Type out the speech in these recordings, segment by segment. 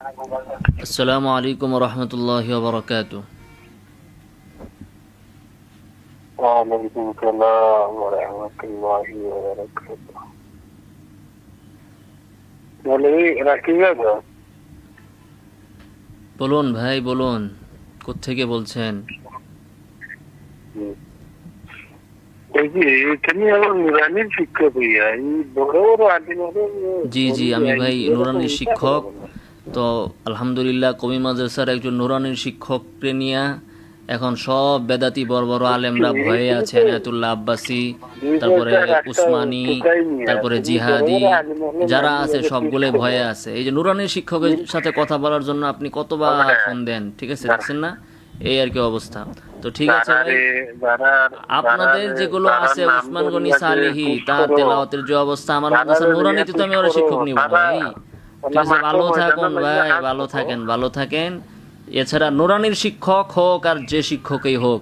আসসালামু আলাইকুম রহমতুল্লাহি ওয়া বারাকাতুহু। ওয়ালাইকুম আসসালাম ওয়া রাহমাতুল্লাহি ওয়া বারাকাতুহু। মৌলভী রাকিব আছো? বলুন ভাই, বলুন, কোত্থেকে বলছেন? হুম। এই যে এখানে আমার নুরানির শিক্ষক হইয়া এই বড় বড় আদিমরে জি জি, আমি ভাই নুরানির শিক্ষক। বলে তো আলহামদুলিল্লাহ কমি মাদ্রাসার একজন নুরানির শিক্ষককে নিয়ে এখন সব বেদাতি বড় বড় আলেমরা ভয়ে আছেন। আয়াতুল্লাহ আব্বাসী, দুই তারপরে পয়সার একটা উসমানী, টুকাই নিয়ে তারপরে তুমি বড় জিহাদি, বড় আদিমরে যারা নামিয়ে আছে পেশ সবগুলো করো। ভয়ে আছে। এই যে নুরানির শিক্ষকের সাথে কথা বলার জন্য আপনি কতবার ফোন দেন, ঠিক আছে, দেখছেন না? এই আর কি অবস্থা। তো ঠিক আছে ভাই, আপনাদের যেগুলো আছে উসমান গনি সালিহি তার তেলাওয়াতের যে অবস্থা, আমার মাদ্রাসা নুরানিতে তো আমি ওরা শিক্ষক নিব ভাই। ঠিক আছে, ভালো থাকুন ভাই, ভালো থাকেন, ভালো থাকেন। এছাড়া নুরানির শিক্ষক হোক আর যে শিক্ষকই হোক,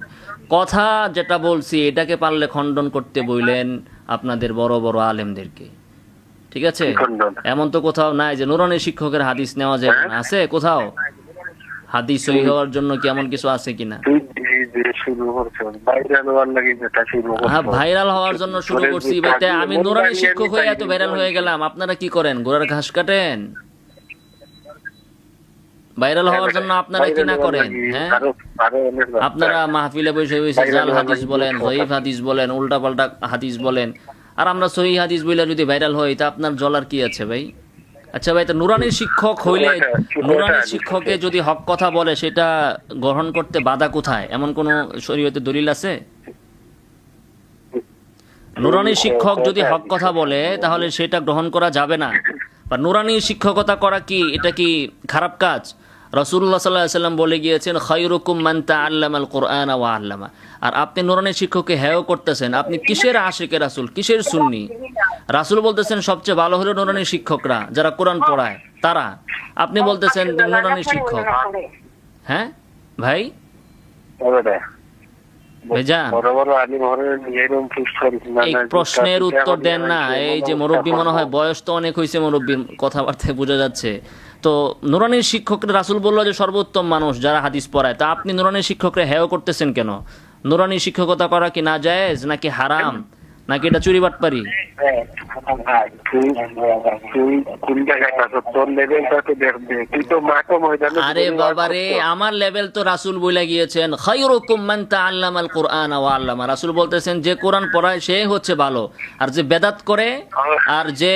কথা যেটা বলছি এটাকে পারলে খণ্ডন করতে বইলেন আপনাদের বড় বড় আলেমদেরকে, ঠিক আছে? এমন তো কোথাও নাই যে নুরানির শিক্ষকের হাদিস নেওয়া যাবে না, আছে কোথাও? হাদিস সহি হওয়ার জন্য কি এমন কিছু আছে কিনা? হ্যাঁ, ভাইরাল হওয়ার জন্য শুরু করছি ভাই। তাই আমি নুরানি শিক্ষক হয়ে এত ভাইরাল হয়ে গেলাম, আপনারা কি করেন? ঘোড়ার ঘাস কাটেন? ভাইরাল হওয়ার জন্য আপনারা কি না করেন? হ্যাঁ, আপনারা মাহফিলে বসে বসে জাল হাদিস বলেন, জয়ীফ হাদিস বলেন, উল্টা পাল্টা হাদিস বলেন, আর আমরা সহি হাদিস বলে যদি ভাইরাল হই তা আপনার জ্বলার কি আছে ভাই? আচ্ছা ভাই, তো নুরানির শিক্ষক হইলে, নুরানির শিক্ষকে যদি হক কথা বলে সেটা গ্রহণ করতে বাধা কোথায়? এমন কোন শরীয়তে দলিল আছে? নুরানি শিক্ষক যদি হক কথা বলে তাহলে সেটা গ্রহণ করা যাবে না। বা নুরানি শিক্ষকতা করা কি এটা কি খারাপ কাজ? রাসূলুল্লাহ সাল্লাল্লাহু আলাইহি ওয়াসাল্লাম বলে গিয়েছেন, খায়রুকুম মান তাআল্লামাল কুরআনা ওয়া আল্লামা। আর আপনি নুরানি শিক্ষককে হেয় করতেছেন। আপনি কিসের আশিকে রাসূল, কিসের সুন্নি? রাসূল বলতেছেন সবচেয়ে ভালো হলো নুরানি শিক্ষকরা, যারা কোরআন পড়ায় তারা। আপনি বলতেছেন নুরানি শিক্ষক। হ্যাঁ ভাই, ভাইজান এই প্রশ্নের উত্তর দেন না। এই যে মুরব্বী, মনে হয় বয়স তো অনেক হয়েছে মুরব্বীর, কথাবার্তায় বোঝা যাচ্ছে। তো নুরানির শিক্ষকরা, রাসূল বললো যে সর্বোত্তম মানুষ যারা হাদিস পড়ায়, তা আপনি নুরানির শিক্ষকরা হেয় করতেছেন কেন? নুরানি শিক্ষকতা করা কি নাজায়েজ নাকি হারাম, নাকি এটা চুরি বাটপারি? আরে বাবা রে, আমার লেভেল তো রাসূল বলে গিয়েছেন, খায়রুকুম মান তাআল্লামাল কুরআনা ওয়া আল্লামা। রাসূল বলতেছেন যে কোরআন পড়ায় সে হচ্ছে ভালো, আর যে বেদাত করে, আর যে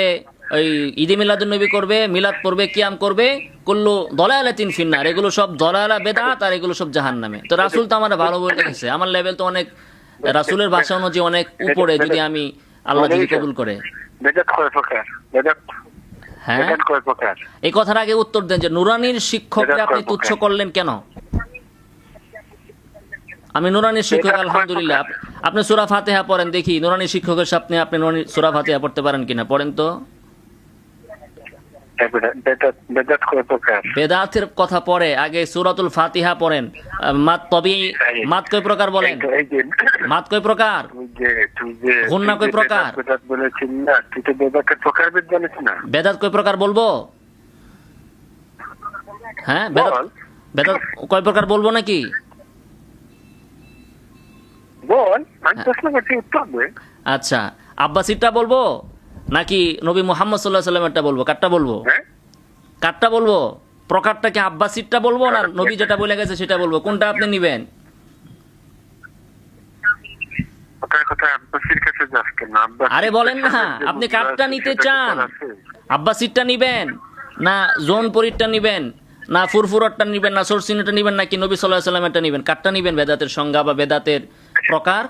ওই ঈদে মিলাদুন নবী করবে, মিলাদ পড়বে, কিয়াম করবে, কুল্লু দলালাতিন ফিন্নার, এগুলো সব দলালা বেদাত, আর এগুলো সব জাহান্নামে। তো রাসূল তো আমার ভালো বলে গেছে, আমার লেভেল তো অনেক রাসূলের ভাষা অনুযায়ী অনেক উপরে, যদি আমি আল্লাহ যদি কবুল করে। হ্যাঁ, এই কথার আগে উত্তর দেন যে নুরানির শিক্ষককে আপনি তুচ্ছ করলেন কেন? আমি নুরানির শিক্ষক, আলহামদুলিল্লাহ। আপনি সূরা ফাতিহা পড়েন দেখি, নুরানি শিক্ষকের সামনে আপনি সূরা ফাতিহা পড়তে পারেন কিনা, পড়েন তো। বেদাতের কথা পড়ে আগে সূরাতুল ফাতিহা পড়েন। মাত তবে মাত কয় প্রকার বলেন? মাত কয় প্রকার? গুন্না কয় প্রকার? বেদাত কয় প্রকার বলবো? হ্যাঁ, বেদাত বেদাত কয় প্রকার বলবো নাকি? আচ্ছা, আব্বাসিরটা বলবো নাকি নবী মুহাম্মদ সাল্লাল্লাহু আলাইহি ওয়াসাল্লামেরটা বলবো? কারটা বলবো? কারটা বলবো? প্রকারটা কি আব্বাসিরটা বলবো না নবী যেটা বলে গেছে সেটা বলবো? কোনটা আপনি নিবেন? আরে বলেন না, আপনি কারটা নিতে চান? আব্বাসিরটা নিবেন না জোনপুরিরটা নিবেন, না ফুরফুরটা নিবেন, না সরসিনাটা নিবেন, নাকি নবী সাল্লাল্লাহু আলাইহি ওয়াসাল্লামেরটা নিবেন? কারটা নিবেন? বেদাতের সংজ্ঞা বা বেদাতের প্রকার?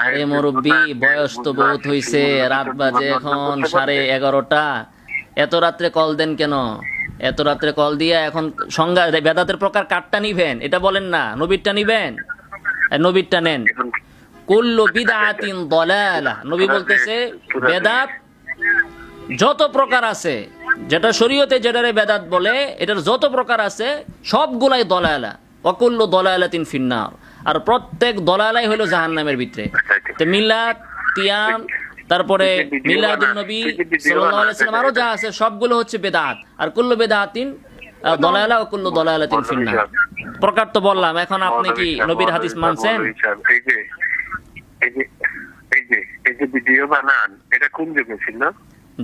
আরে মুরব্বী, বয়স তো বহুত হইছে, রাত বাজে এখন 11:30। এত রাত্রে কল দেন কেন? এত রাত্রে কল দিয়া এখন সংজ্ঞা বেদাতের প্রকার কারটা নিবেন এটা বলেন না, নবীরটা নিবেন? নবীরটা নেন। কুল্লু বিদআতিন দালালাহ, নবী বলতেছে বেদাত যত প্রকার আছে, যেটা শরীয়তে যেটারে বেদাত বলে, এটার যত প্রকার আছে সবগুলাই দলালা। ওয়াকুল্লু দলালাতিন ফিন্নার, আর প্রত্যেক দলালাই হলো জাহান্নামের ভিতরে। তো মিলাদ, কিয়াম, তারপরে মিলাদুন নবী সাল্লাল্লাহু আলাইহি ওয়াসাল্লাম, আরো যা আছে সবগুলো হচ্ছে বেদাত। আর কুল্লু বেদাতিন দলালা ও কুল্লু দলালাতিন ফিন্নার। প্রকার তো বললাম, এখন আপনি কি নবীর হাদিস মানছেন? এই যে এই যে এই যে এই যে ভিডিও বানান, এটা কোন যুগে ছিল?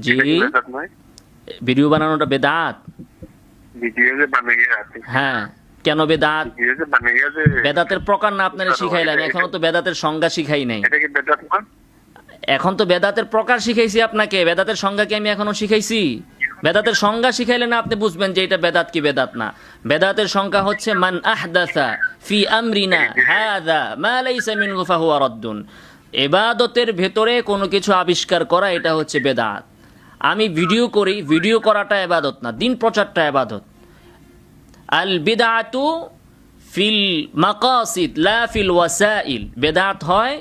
জি, ভিডিও বানানোটা বেদাত। ভিডিও যে বানাইয়া আছে, হ্যাঁ, কেন বেদাত? ভিডিও যে বানাইয়া যে, বেদাতের প্রকার না আপনারা শিখাইলাম, এখনো তো বেদাতের সংজ্ঞা শিখাই নাই। এটা কি বেদাত না? এখন তো বেদাতের প্রকার শিখাইছি আপনাকে, বেদাতের সংজ্ঞা কি আমি এখনো শিখাইছি? বেদাতের সংজ্ঞা শিখাইলে না আপনি বুঝবেন যে এটা বেদাত কি বেদাত না। বেদাতের সংজ্ঞা হচ্ছে মান আহদাসা ফি আমরিনা হাযা মা লাইসা মিনহু ফাহুয়া রাদ্দুন। ইবাদতের ভেতরে কোনো কিছু আবিষ্কার করা, এটা হচ্ছে বেদাত। আমি ভিডিও করি, ভিডিও করাটা ইবাদত না, দিন প্রচারটা ইবাদত। আল বিদআতু ফিল মাকাসিদ লা ফিল ওয়াসাইল। বেদাত হয়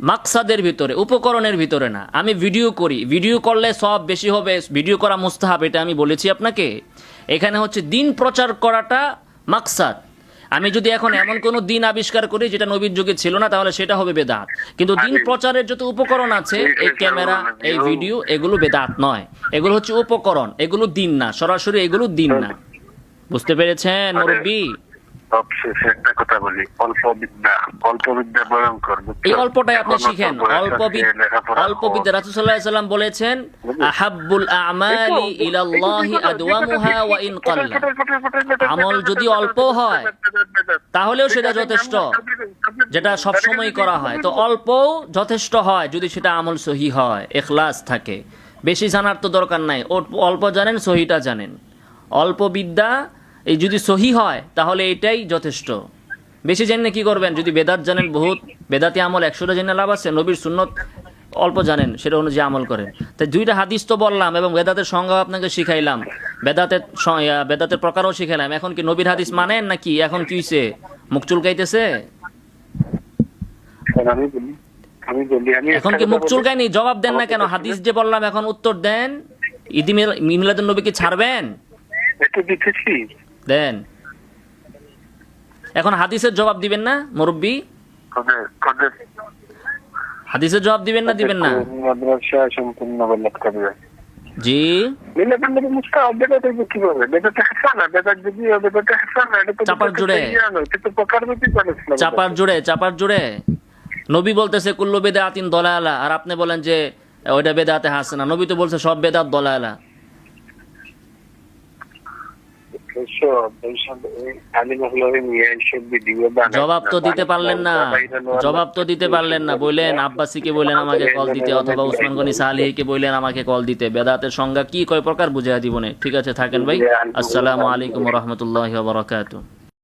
মাকসাদের ভিতরে, উপকরণের ভিতরে না। আমি ভিডিও করি, ভিডিও করলে সব বেশি হবে, ভিডিও করা মুস্তাহাব, এটা আমি বলেছি আপনাকে। এখানে হচ্ছে দিন প্রচার করাটা মাকসাদ। আমি যদি এখন এমন কোনো দিন আবিষ্কার করি যেটা নবীর যুগে ছিল না, তাহলে সেটা হবে বেদাত। কিন্তু দিন প্রচারের যত উপকরণ আছে, এই ক্যামেরা, এই ভিডিও, এগুলো বেদাত নয়, এগুলো হচ্ছে উপকরণ, এগুলো দিন না, সরাসরি এগুলো দিন না। বুঝতে পেরেছেন মুরব্বী? সবশেষে একটা কথা বলি, অল্প বিদ্যা ভয়ঙ্কর। এই অল্পটাই আপনি শিখেন। অল্প বিদ্যা, রাসূল সাল্লাল্লাহু আলাইহি ওয়াসাল্লাম বলেছেন আহাব্বুল আমালি ইলাল্লাহি আদওয়ামুহা ওয়া ইন কাল্লা। আমল যদি অল্প হয় তাহলেও সেটা যথেষ্ট, যেটা সব সময় করা হয়। তো অল্প যথেষ্ট হয় যদি সেটা আমল সহি হয়, ইখলাস থাকে। বেশি জানার তো দরকার নাই, অল্প জানেন, সহিটা জানেন। অল্প বিদ্যা এই যদি সহি হয় তাহলে এটাই যথেষ্ট। বেশি জানেন কি করবেন? যদি বেদাত জানেন বহুত, বেদাতি আমল 100টা জেনে লাভ আছে। নবীর সুন্নত অল্প জানেন, সেটা অনুযায়ী আমল করেন। তাই দুইটা হাদিস তো বললাম এবং বেদাতের সংজ্ঞা আপনাকে শিখাইলাম, বেদাতের প্রকারও শিখাইলাম। এখন কি নবীর হাদিস মানেন নাকি? এখন কি হইছে, মুখ চুলকাইতেছে? এখন কি মুখ চুলকায়নি? জবাব দেন না কেন? হাদিস যে বললাম এখন উত্তর দেন। ঈদ মিলাদুন নবী কি ছাড়বেন? দেন। এখন হাদিসের জবাব দিবেন না মুরব্বী? হাদিসের জবাব দিবেন না, দিবেন না? জি, চাপার জোরে নবী বলতেছে কুল্লু বিদআতিন দলালা, আর আপনি বলেন যে ওইটা বেদাতে হাসানা। নবী তো বলছে সব বেদাত দলালা। জবাব তো দিতে পারলেন না, জবাব তো দিতে পারলেন না। বললেন আব্বাসীকে বললেন আমাকে কল দিতে, অথবা উসমান গনি সালেহীকে বললেন আমাকে কল দিতে। বেদাতের সংজ্ঞা কি কয় প্রকার বুঝাইয়া দিবনে। ঠিক আছে, থাকেন ভাই। আসসালামু আলাইকুম ওয়া রাহমাতুল্লাহি ওয়া বারাকাতুহু।